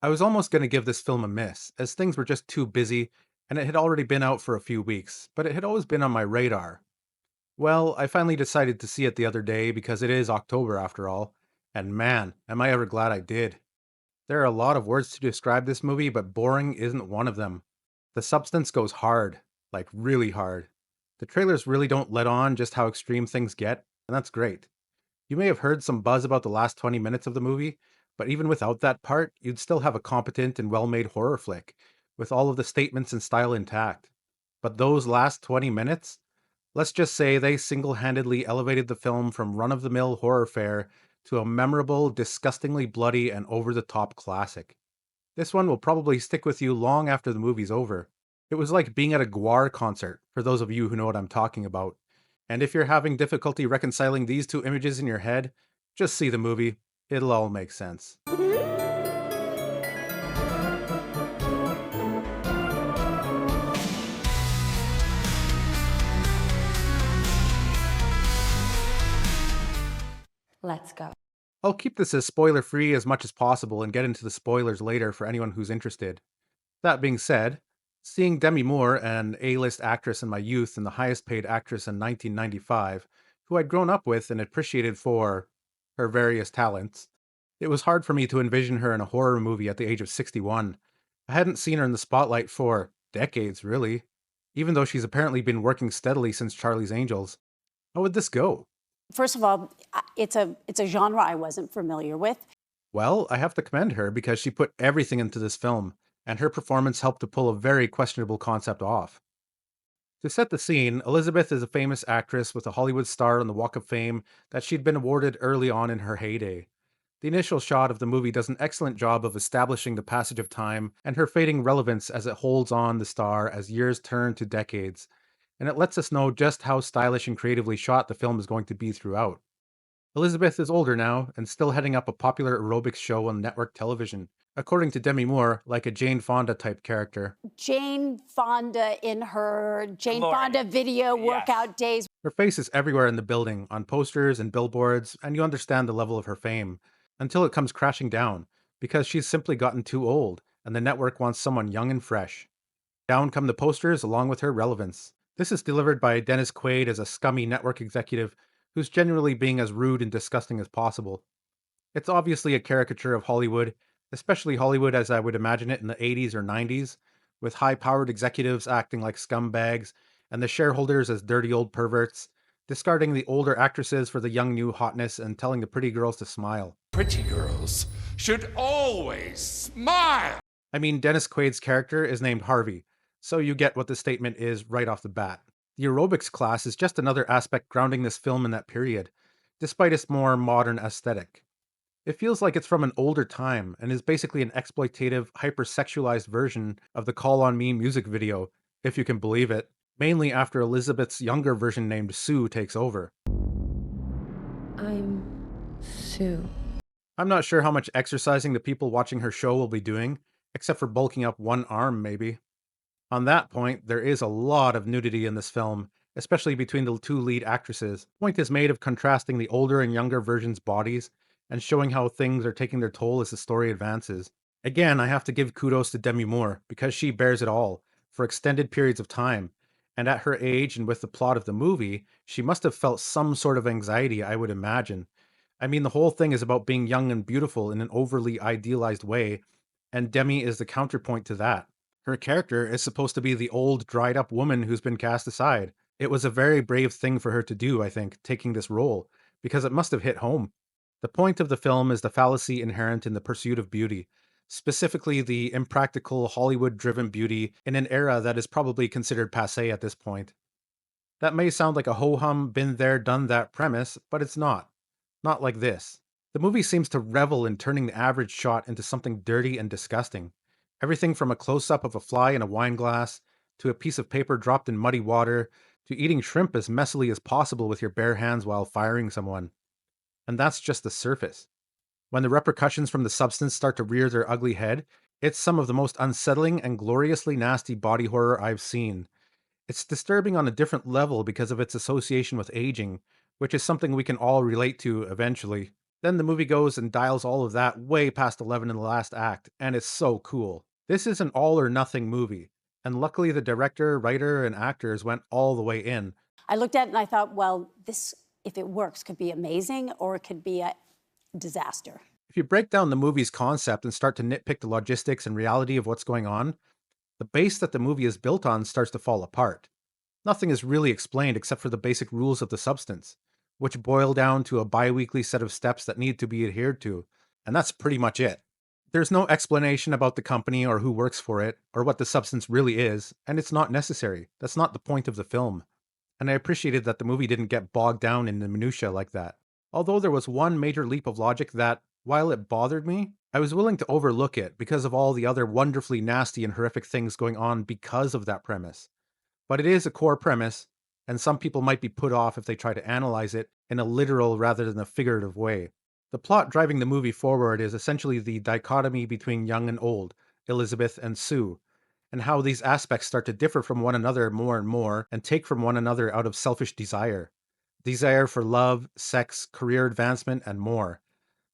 I was almost going to give this film a miss, as things were just too busy and it had already been out for a few weeks, but it had always been on my radar. Well, I finally decided to see it the other day because it is October after all, and man, am I ever glad I did. There are a lot of words to describe this movie, but boring isn't one of them. The substance goes hard, like really hard. The trailers really don't let on just how extreme things get, and that's great. You may have heard some buzz about the last 20 minutes of the movie, but even without that part, you'd still have a competent and well made horror flick, with all of the statements and style intact. But those last 20 minutes? Let's just say they single handedly elevated the film from run of the mill horror fare to a memorable, disgustingly bloody, and over the top classic. This one will probably stick with you long after the movie's over. It was like being at a Guar concert, for those of you who know what I'm talking about. And if you're having difficulty reconciling these two images in your head, just see the movie. It'll all make sense. Let's go. I'll keep this as spoiler free as much as possible and get into the spoilers later for anyone who's interested. That being said, seeing Demi Moore, an A-list actress in my youth and the highest paid actress in 1995, who I'd grown up with and appreciated for her various talents, it was hard for me to envision her in a horror movie at the age of 61. I hadn't seen her in the spotlight for decades, really, even though she's apparently been working steadily since Charlie's Angels. How would this go? First of all, it's a genre I wasn't familiar with. Well, I have to commend her because she put everything into this film, and her performance helped to pull a very questionable concept off. To set the scene, Elizabeth is a famous actress with a Hollywood star on the Walk of Fame that she'd been awarded early on in her heyday. The initial shot of the movie does an excellent job of establishing the passage of time and her fading relevance as it holds on the star as years turn to decades, and it lets us know just how stylish and creatively shot the film is going to be throughout. Elizabeth is older now and still heading up a popular aerobics show on network television, according to Demi Moore, like a Jane Fonda type character. Jane Fonda in her Jane Glory. Fonda video Yes. workout days. Her face is everywhere in the building, on posters and billboards, and you understand the level of her fame, until it comes crashing down, because she's simply gotten too old, and the network wants someone young and fresh. Down come the posters along with her relevance. This is delivered by Dennis Quaid as a scummy network executive who's generally being as rude and disgusting as possible. It's obviously a caricature of Hollywood, especially Hollywood as I would imagine it in the 80s or 90s, with high powered executives acting like scumbags and the shareholders as dirty old perverts, discarding the older actresses for the young new hotness and telling the pretty girls to smile. Pretty girls should always smile. I mean, Dennis Quaid's character is named Harvey, so you get what the statement is right off the bat. The aerobics class is just another aspect grounding this film in that period, despite its more modern aesthetic. It feels like it's from an older time and is basically an exploitative, hypersexualized version of the Call on Me music video, if you can believe it, mainly after Elizabeth's younger version named Sue takes over. I'm Sue. I'm not sure how much exercising the people watching her show will be doing, except for bulking up one arm, maybe. On that point, there is a lot of nudity in this film, especially between the two lead actresses. Point is made of contrasting the older and younger versions' bodies and showing how things are taking their toll as the story advances. Again, I have to give kudos to Demi Moore because she bears it all for extended periods of time. And at her age and with the plot of the movie, she must have felt some sort of anxiety, I would imagine. I mean, the whole thing is about being young and beautiful in an overly idealized way, and Demi is the counterpoint to that. Her character is supposed to be the old, dried up woman who's been cast aside. It was a very brave thing for her to do, I think, taking this role, because it must have hit home. The point of the film is the fallacy inherent in the pursuit of beauty, specifically the impractical, Hollywood driven beauty in an era that is probably considered passe at this point. That may sound like a ho hum, been there, done that premise, but it's not. Not like this. The movie seems to revel in turning the average shot into something dirty and disgusting. Everything from a close up of a fly in a wine glass, to a piece of paper dropped in muddy water, to eating shrimp as messily as possible with your bare hands while firing someone. And that's just the surface. When the repercussions from the substance start to rear their ugly head, it's some of the most unsettling and gloriously nasty body horror I've seen. It's disturbing on a different level because of its association with aging, which is something we can all relate to eventually. Then the movie goes and dials all of that way past 11 in the last act, and it's so cool. This is an all or nothing movie, and luckily the director, writer, and actors went all the way in. I looked at it and I thought, well, this, if it works, could be amazing or it could be a disaster. If you break down the movie's concept and start to nitpick the logistics and reality of what's going on, the base that the movie is built on starts to fall apart. Nothing is really explained except for the basic rules of the substance, which boil down to a bi-weekly set of steps that need to be adhered to, and that's pretty much it. There's no explanation about the company or who works for it, or what the substance really is, and it's not necessary. That's not the point of the film. And I appreciated that the movie didn't get bogged down in the minutia like that. Although there was one major leap of logic that, while it bothered me, I was willing to overlook it because of all the other wonderfully nasty and horrific things going on because of that premise. But it is a core premise, and some people might be put off if they try to analyze it in a literal rather than a figurative way. The plot driving the movie forward is essentially the dichotomy between young and old, Elizabeth and Sue, and how these aspects start to differ from one another more and more and take from one another out of selfish desire. Desire for love, sex, career advancement, and more.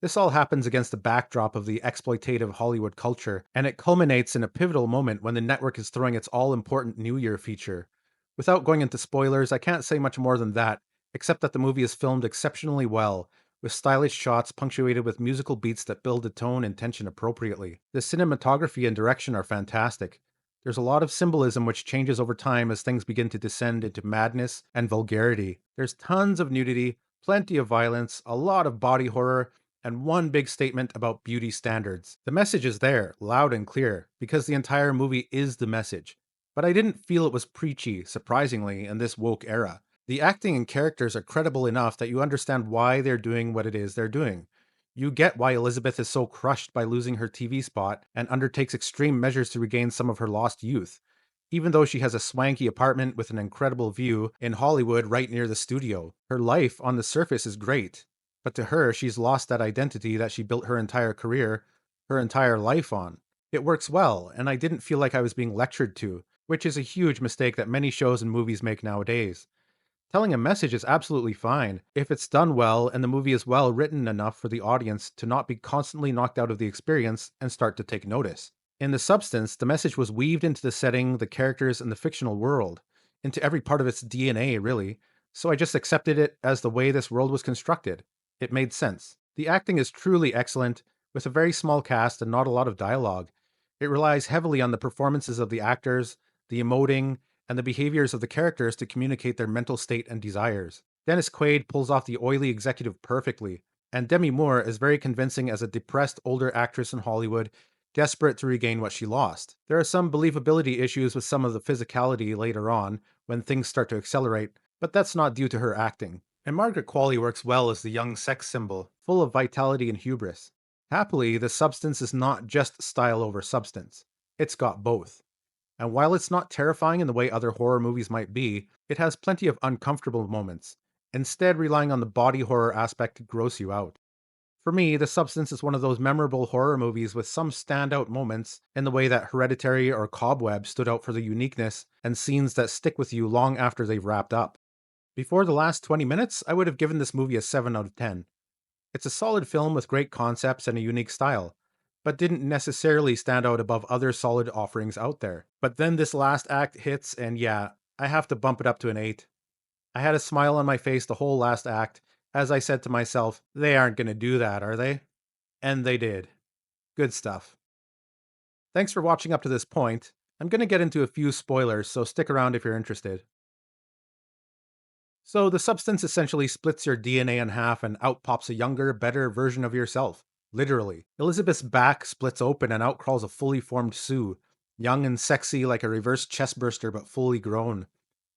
This all happens against the backdrop of the exploitative Hollywood culture, and it culminates in a pivotal moment when the network is throwing its all important New Year feature. Without going into spoilers, I can't say much more than that, except that the movie is filmed exceptionally well, with stylish shots punctuated with musical beats that build the tone and tension appropriately. The cinematography and direction are fantastic. There's a lot of symbolism which changes over time as things begin to descend into madness and vulgarity. There's tons of nudity, plenty of violence, a lot of body horror, and one big statement about beauty standards. The message is there, loud and clear, because the entire movie is the message. But I didn't feel it was preachy, surprisingly, in this woke era. The acting and characters are credible enough that you understand why they're doing what it is they're doing. You get why Elizabeth is so crushed by losing her TV spot and undertakes extreme measures to regain some of her lost youth, even though she has a swanky apartment with an incredible view in Hollywood right near the studio. Her life on the surface is great, but to her, she's lost that identity that she built her entire career, her entire life on. It works well, and I didn't feel like I was being lectured to, which is a huge mistake that many shows and movies make nowadays. Telling a message is absolutely fine if it's done well and the movie is well written enough for the audience to not be constantly knocked out of the experience and start to take notice. In the substance, the message was weaved into the setting, the characters, and the fictional world, into every part of its DNA, really, so I just accepted it as the way this world was constructed. It made sense. The acting is truly excellent, with a very small cast and not a lot of dialogue. It relies heavily on the performances of the actors, the emoting, and the behaviors of the characters to communicate their mental state and desires. Dennis Quaid pulls off the oily executive perfectly, and Demi Moore is very convincing as a depressed older actress in Hollywood, desperate to regain what she lost. There are some believability issues with some of the physicality later on, when things start to accelerate, but that's not due to her acting. And Margaret Qualley works well as the young sex symbol, full of vitality and hubris. Happily, the substance is not just style over substance. It's got both. And while it's not terrifying in the way other horror movies might be, it has plenty of uncomfortable moments, instead relying on the body horror aspect to gross you out. For me, The Substance is one of those memorable horror movies with some standout moments in the way that Hereditary or Cobweb stood out for the uniqueness and scenes that stick with you long after they've wrapped up. Before the last 20 minutes, I would have given this movie a 7 out of 10. It's a solid film with great concepts and a unique style, but didn't necessarily stand out above other solid offerings out there. But then this last act hits, and yeah, I have to bump it up to an 8. I had a smile on my face the whole last act, as I said to myself, they aren't gonna do that, are they? And they did. Good stuff. Thanks for watching up to this point. I'm gonna get into a few spoilers, so stick around if you're interested. So, the substance essentially splits your DNA in half and out pops a younger, better version of yourself. Literally. Elizabeth's back splits open and out crawls a fully formed Sue, young and sexy like a reverse chestburster but fully grown.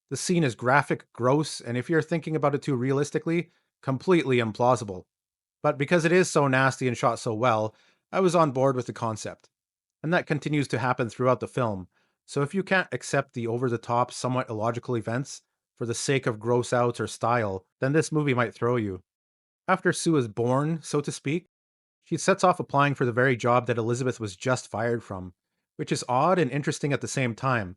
The scene is graphic, gross, and if you're thinking about it too realistically, completely implausible. But because it is so nasty and shot so well, I was on board with the concept. And that continues to happen throughout the film. So if you can't accept the over the top, somewhat illogical events for the sake of gross outs or style, then this movie might throw you. After Sue is born, so to speak, she sets off applying for the very job that Elizabeth was just fired from, which is odd and interesting at the same time.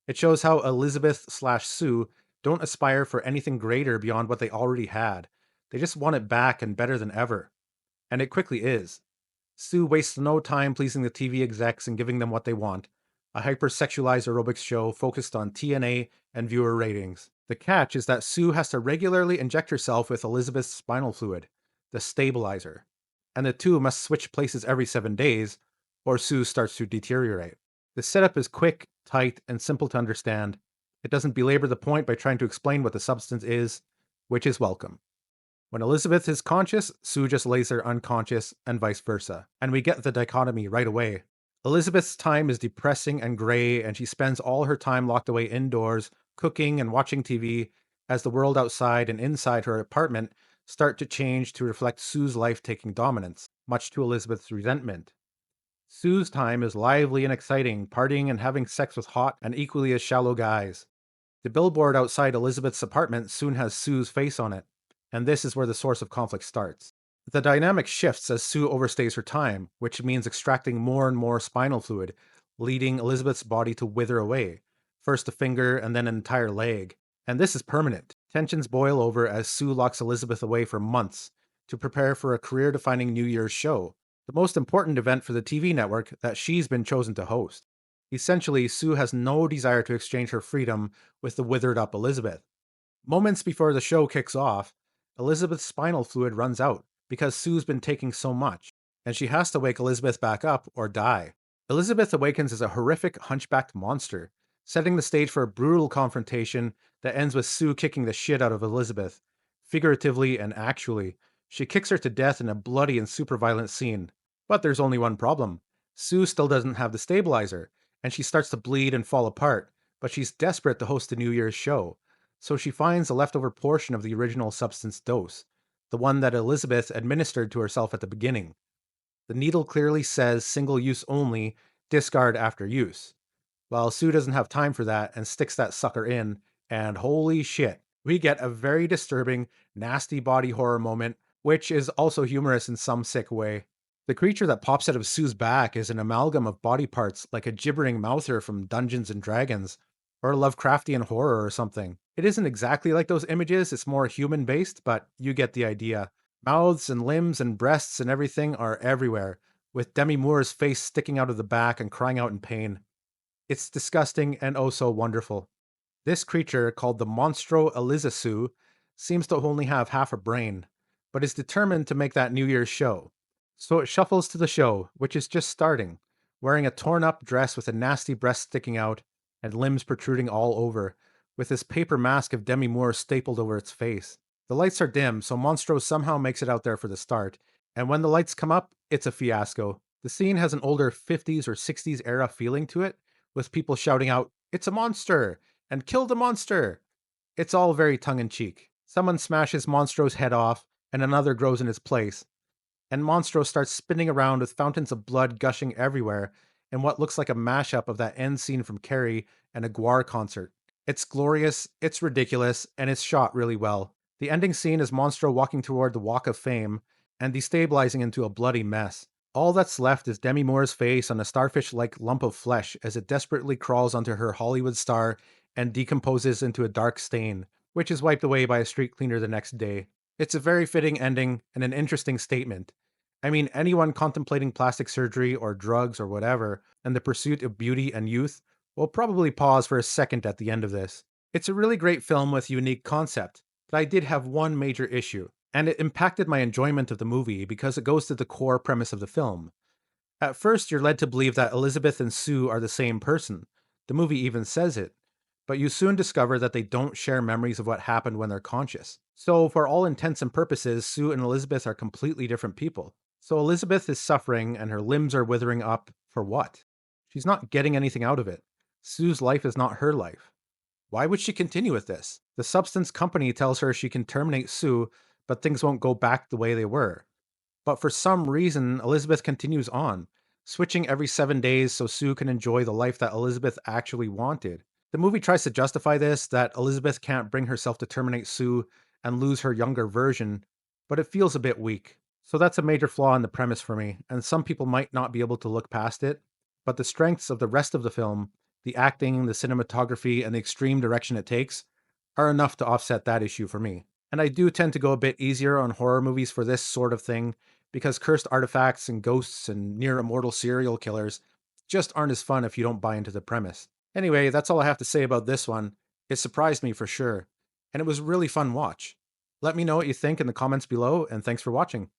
It shows how Elizabeth/Sue don't aspire for anything greater beyond what they already had. They just want it back and better than ever. And it quickly is. Sue wastes no time pleasing the TV execs and giving them what they want. A hypersexualized aerobics show focused on TNA and viewer ratings. The catch is that Sue has to regularly inject herself with Elizabeth's spinal fluid, the stabilizer, and the two must switch places every 7 days, or Sue starts to deteriorate. The setup is quick, tight, and simple to understand. It doesn't belabor the point by trying to explain what the substance is, which is welcome. When Elizabeth is conscious, Sue just lays there unconscious, and vice versa. And we get the dichotomy right away. Elizabeth's time is depressing and gray, and she spends all her time locked away indoors, cooking and watching TV, as the world outside and inside her apartment start to change to reflect Sue's life taking dominance, much to Elizabeth's resentment. Sue's time is lively and exciting, partying and having sex with hot and equally as shallow guys. The billboard outside Elizabeth's apartment soon has Sue's face on it, and this is where the source of conflict starts. The dynamic shifts as Sue overstays her time, which means extracting more and more spinal fluid, leading Elizabeth's body to wither away, first a finger and then an entire leg. And this is permanent. Tensions boil over as Sue locks Elizabeth away for months to prepare for a career defining New Year's show, the most important event for the TV network that she's been chosen to host. Essentially, Sue has no desire to exchange her freedom with the withered up Elizabeth. Moments before the show kicks off, Elizabeth's spinal fluid runs out because Sue's been taking so much, and she has to wake Elizabeth back up or die. Elizabeth awakens as a horrific hunchbacked monster, setting the stage for a brutal confrontation that ends with Sue kicking the shit out of Elizabeth, figuratively and actually. She kicks her to death in a bloody and super violent scene. But there's only one problem. Sue still doesn't have the stabilizer, and she starts to bleed and fall apart, but she's desperate to host the New Year's show, so she finds a leftover portion of the original substance dose, the one that Elizabeth administered to herself at the beginning. The needle clearly says single use only, discard after use. Well, Sue doesn't have time for that and sticks that sucker in, and holy shit, we get a very disturbing, nasty body horror moment, which is also humorous in some sick way. The creature that pops out of Sue's back is an amalgam of body parts like a gibbering mouther from Dungeons and Dragons, or Lovecraftian horror or something. It isn't exactly like those images, it's more human based, but you get the idea. Mouths and limbs and breasts and everything are everywhere, with Demi Moore's face sticking out of the back and crying out in pain. It's disgusting and oh so wonderful. This creature, called the Monstro Elizasu, seems to only have half a brain, but is determined to make that New Year's show. So it shuffles to the show, which is just starting, wearing a torn up dress with a nasty breast sticking out and limbs protruding all over, with this paper mask of Demi Moore stapled over its face. The lights are dim, so Monstro somehow makes it out there for the start, and when the lights come up, it's a fiasco. The scene has an older 50s or 60s era feeling to it, with people shouting out, "It's a monster!" and "Kill the monster!" It's all very tongue in cheek. Someone smashes Monstro's head off, and another grows in its place, and Monstro starts spinning around with fountains of blood gushing everywhere in what looks like a mashup of that end scene from Carrie and a Guar concert. It's glorious, it's ridiculous, and it's shot really well. The ending scene is Monstro walking toward the Walk of Fame and destabilizing into a bloody mess. All that's left is Demi Moore's face on a starfish-like lump of flesh as it desperately crawls onto her Hollywood star and decomposes into a dark stain, which is wiped away by a street cleaner the next day. It's a very fitting ending and an interesting statement. I mean, anyone contemplating plastic surgery or drugs or whatever, and the pursuit of beauty and youth, will probably pause for a second at the end of this. It's a really great film with a unique concept, but I did have one major issue, and it impacted my enjoyment of the movie because it goes to the core premise of the film. At first, you're led to believe that Elizabeth and Sue are the same person. The movie even says it. But you soon discover that they don't share memories of what happened when they're conscious. So, for all intents and purposes, Sue and Elizabeth are completely different people. So, Elizabeth is suffering and her limbs are withering up for what? She's not getting anything out of it. Sue's life is not her life. Why would she continue with this? The substance company tells her she can terminate Sue, but things won't go back the way they were. But for some reason, Elizabeth continues on, switching every 7 days so Sue can enjoy the life that Elizabeth actually wanted. The movie tries to justify this, that Elizabeth can't bring herself to terminate Sue and lose her younger version, but it feels a bit weak. So that's a major flaw in the premise for me, and some people might not be able to look past it, but the strengths of the rest of the film, the acting, the cinematography, and the extreme direction it takes, are enough to offset that issue for me. And I do tend to go a bit easier on horror movies for this sort of thing, because cursed artifacts and ghosts and near immortal serial killers just aren't as fun if you don't buy into the premise. Anyway, that's all I have to say about this one. It surprised me for sure, and it was a really fun watch. Let me know what you think in the comments below, and thanks for watching.